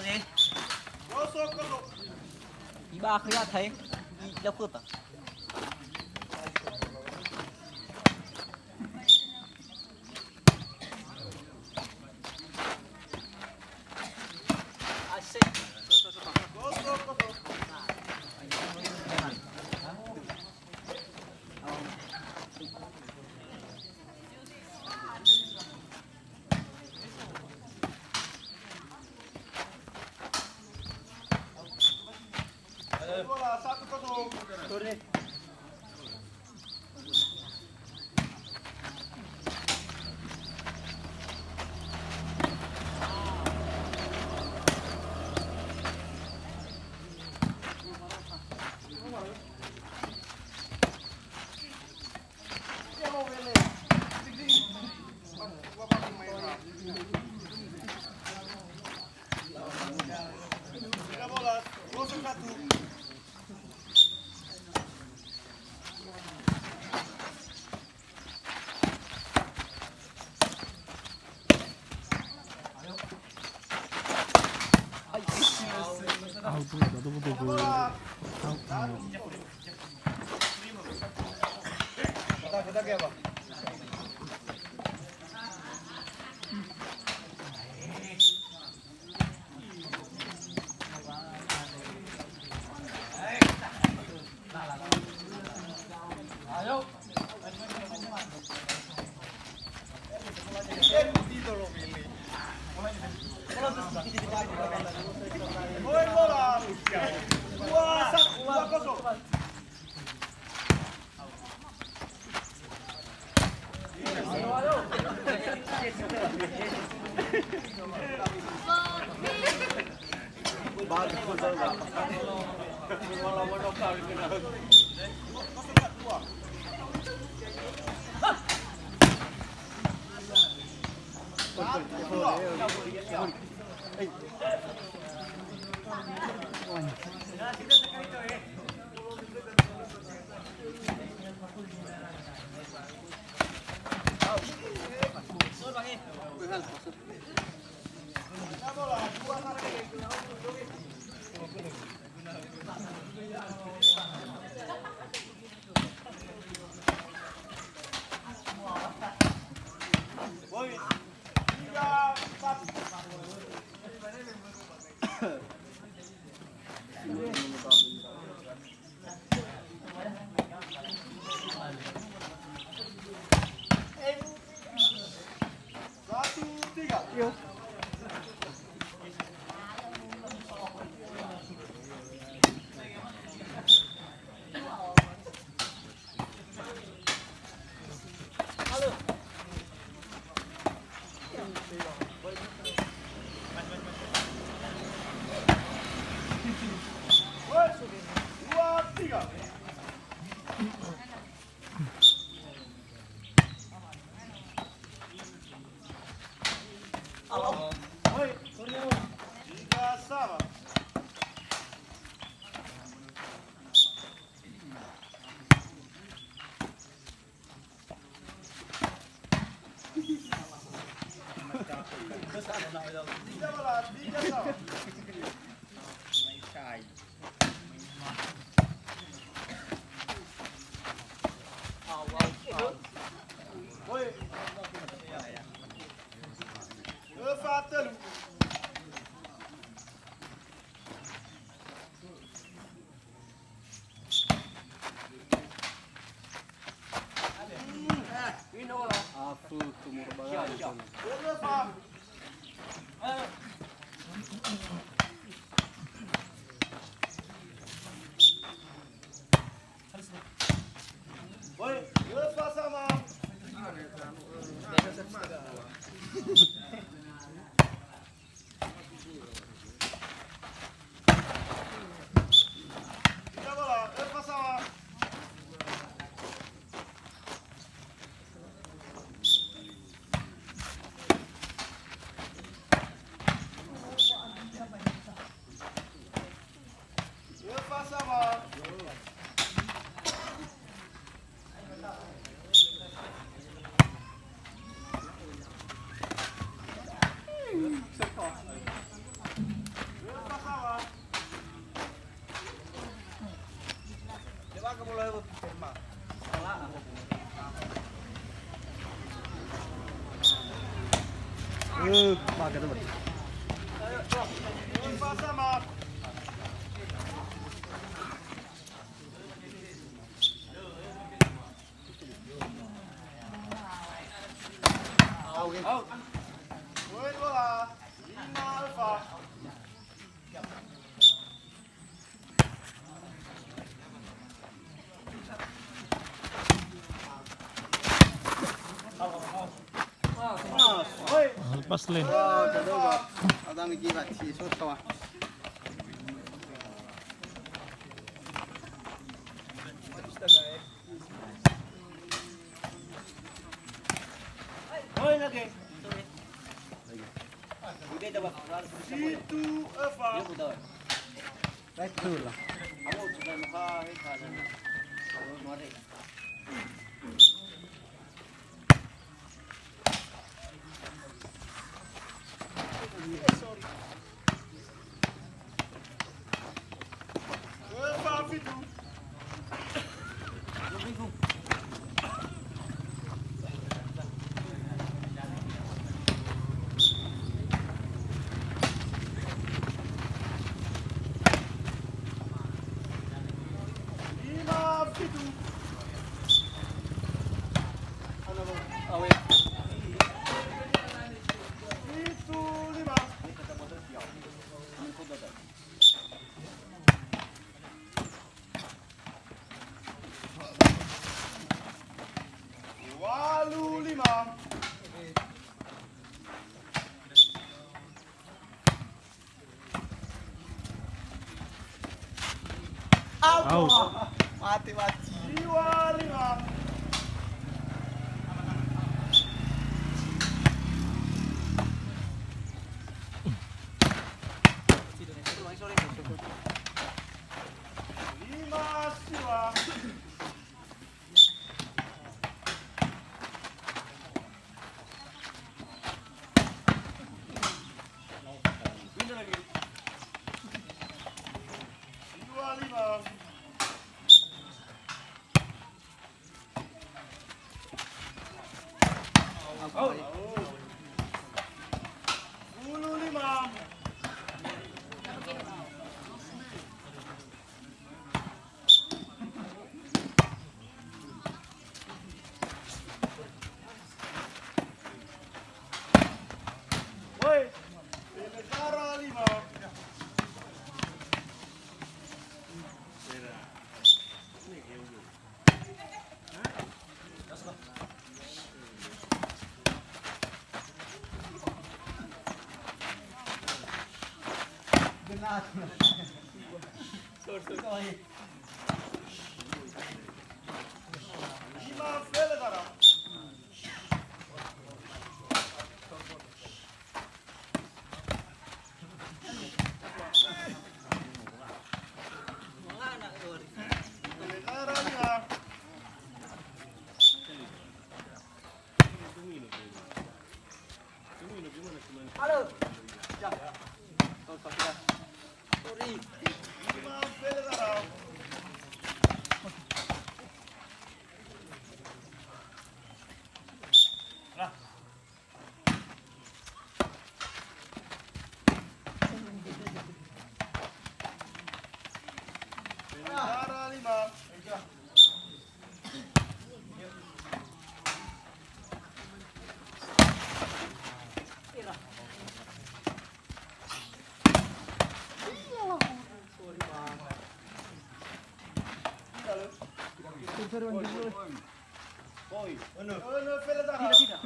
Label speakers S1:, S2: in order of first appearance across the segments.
S1: cái gì?
S2: Gosok gosok.
S1: Iba kaya thấy đâu phượt à?
S2: Gosok gosok. Bola 1-0.
S1: Turun.
S2: Tiga bolas. Gosok 1.
S3: 아우 또 나도 보고 그
S2: Bola.
S3: 아우
S2: Kita apa? Oi bola. 2-1. Oi. 3-4. Satu, tiga. Woi, 2-3. Oi, 3-sama. Tiga bola, 3-sama. Oi. 4-3.
S1: Aku tumur banget.
S2: 4-4. Oi, 2-sama. Tiga bola, 2-sama.
S1: Pakai teman.
S2: Lepas sama.
S1: Out.
S2: Poin bola. 5 Alfa. Oi.
S3: Lepas lane.
S1: Oh, jodoh. Ada mikir si shot kawan.
S2: Oi lagi.
S1: Udah dapat.
S2: Situ Alfa.
S1: Right dulu lah.
S4: Kamu sudah muka kan? Kamu mari.
S2: Alfa Fitu. Lima Fitu.
S1: Awet.
S2: Fitu 5. Walu 5.
S3: Out.
S1: Mati mati.
S2: Jiwa 5. Lima Siwa. Pindah lagi. Jiwa 5.
S1: Out.
S2: 10-5. Woi, negara 5.
S1: Benar.
S2: Lima Velegara. Velegara 5.
S1: Halo. Ya. Kau sudah. Sorry.
S2: Lima Velegara. Velegara 5.
S1: Boy.
S2: Ono Velegara.
S1: Tidak.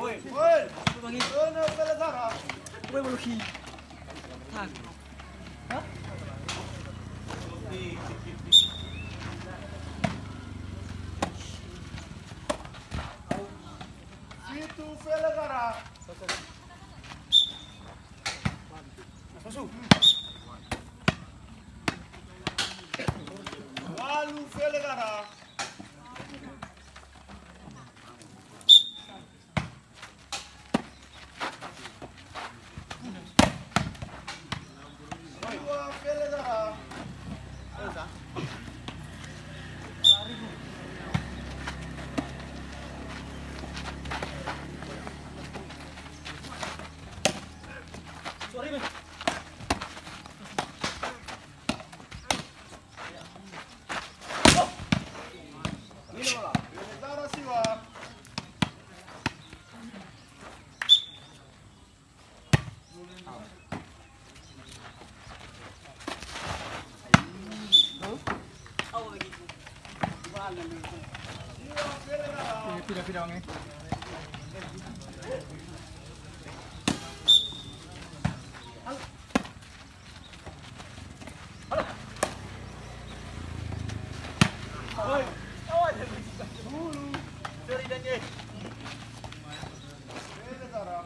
S2: Woi, ono Velegara.
S1: Gue belum ki.
S2: Situ Velegara. Walu Velegara. Felezara Siwa. Siwa Felezara.
S1: Sorry dan ye.
S2: Felezara.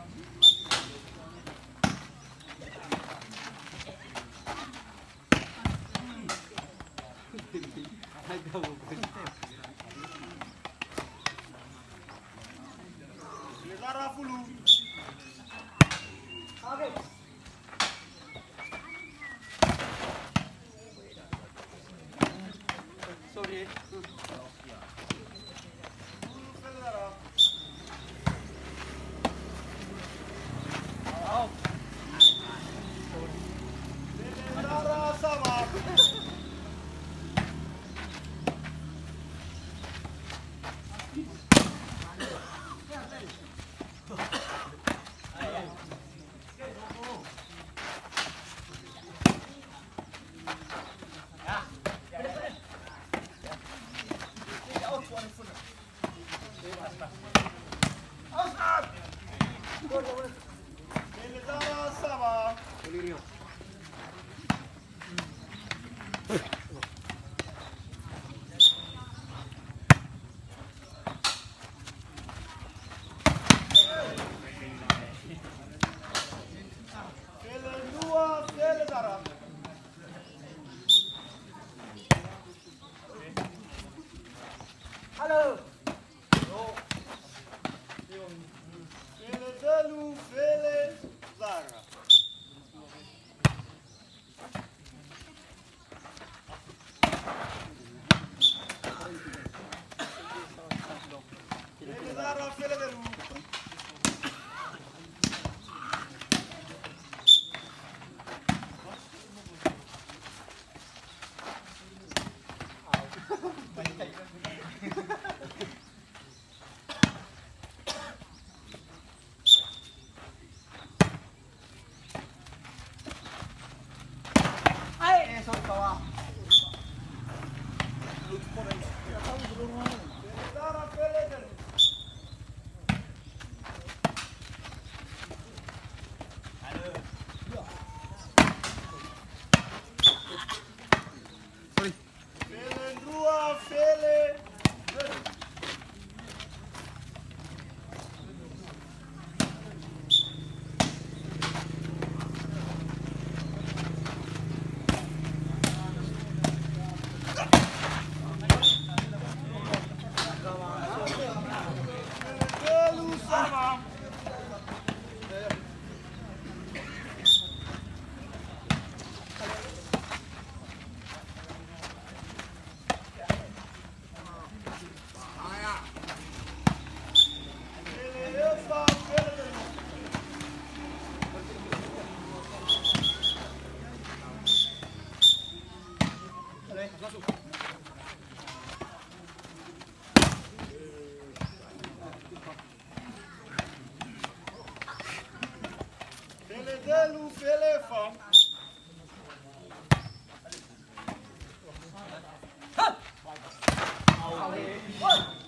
S2: Felezara Fulu.
S1: Okay. Sorry.
S2: Felezara. Felezara Sama. Felezara Sama. Felendua Felezara.
S1: Halo.
S2: Felezelu Felezara. Felezara Felezelu.
S1: Ai, sorry kawa.
S2: Felezara Felezelu. Felendua Felezelu. Felezelu Sama. Feleza Felezelu. Felezelu Felefa.
S1: Oi.